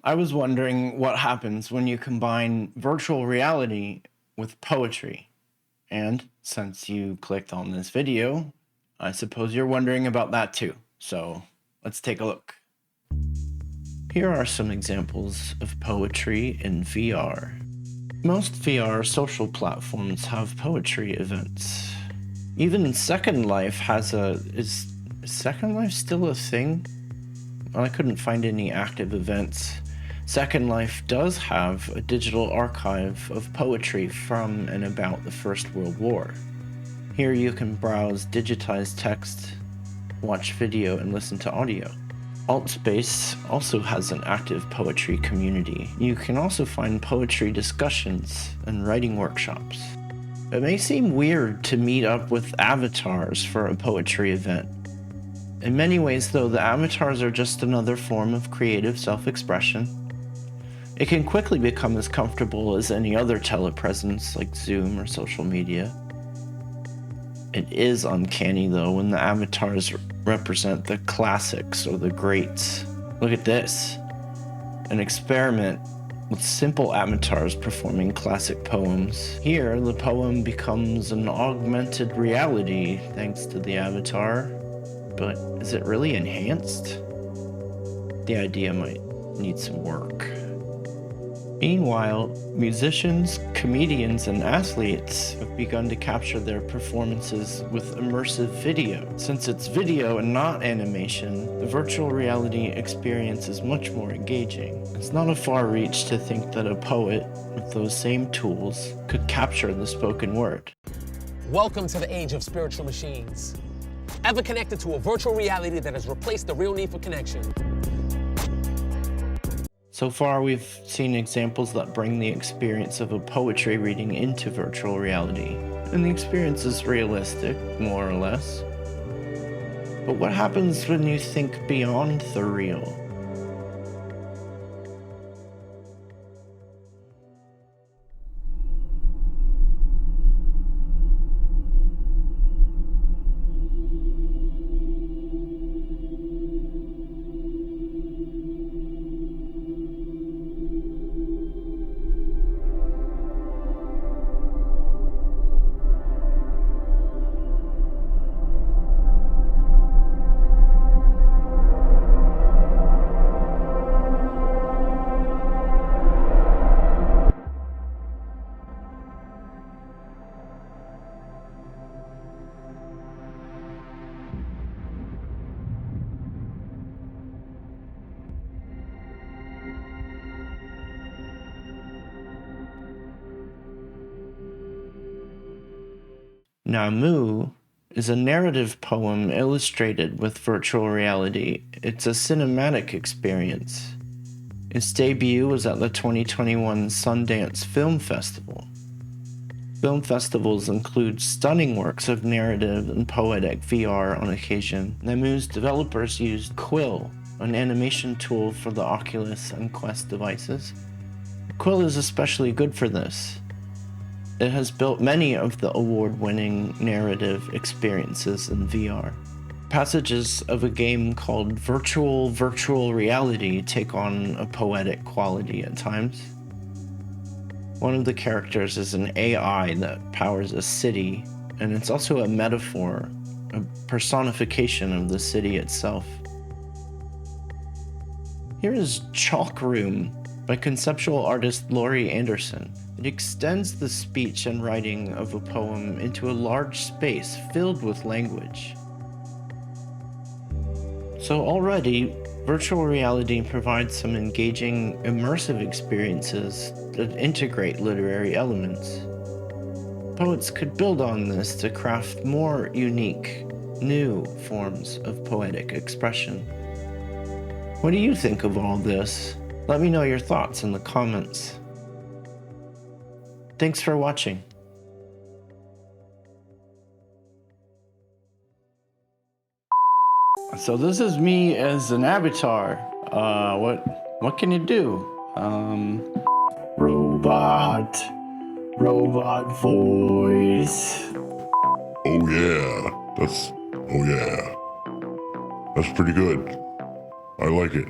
I was wondering what happens when you combine virtual reality with poetry. And since you clicked on this video, I suppose you're wondering about that too. So let's take a look. Here are some examples of poetry in VR. Most VR social platforms have poetry events. Even Second Life has is Second Life still a thing? Well, I couldn't find any active events. Second Life does have a digital archive of poetry from and about the First World War. Here you can browse digitized text, watch video, and listen to audio. Altspace also has an active poetry community. You can also find poetry discussions and writing workshops. It may seem weird to meet up with avatars for a poetry event. In many ways, though, the avatars are just another form of creative self-expression. It can quickly become as comfortable as any other telepresence like Zoom or social media. It is uncanny, though, when the avatars represent the classics or the greats. Look at this. An experiment with simple avatars performing classic poems. Here, the poem becomes an augmented reality thanks to the avatar. But is it really enhanced? The idea might need some work. Meanwhile, musicians, comedians, and athletes have begun to capture their performances with immersive video. Since it's video and not animation, the virtual reality experience is much more engaging. It's not a far reach to think that a poet with those same tools could capture the spoken word. Welcome to the age of spiritual machines. Ever connected to a virtual reality that has replaced the real need for connection? So far, we've seen examples that bring the experience of a poetry reading into virtual reality, and the experience is realistic, more or less. But what happens when you think beyond the real? Namu is a narrative poem illustrated with virtual reality. It's a cinematic experience. Its debut was at the 2021 Sundance Film Festival. Film festivals include stunning works of narrative and poetic VR on occasion. Namu's developers used Quill, an animation tool for the Oculus and Quest devices. Quill is especially good for this. It has built many of the award-winning narrative experiences in VR. Passages of a game called virtual reality take on a poetic quality at times. One of the characters is an AI that powers a city, and it's also a metaphor, a personification of the city itself. Here is Chalk Room by conceptual artist Laurie. It extends the speech and writing of a poem into a large space filled with language. So already, virtual reality provides some engaging, immersive experiences that integrate literary elements. Poets could build on this to craft more unique, new forms of poetic expression. What do you think of all this? Let me know your thoughts in the comments. Thanks for watching. So this is me as an avatar. What can you do? Robot voice. Oh yeah, that's pretty good. I like it.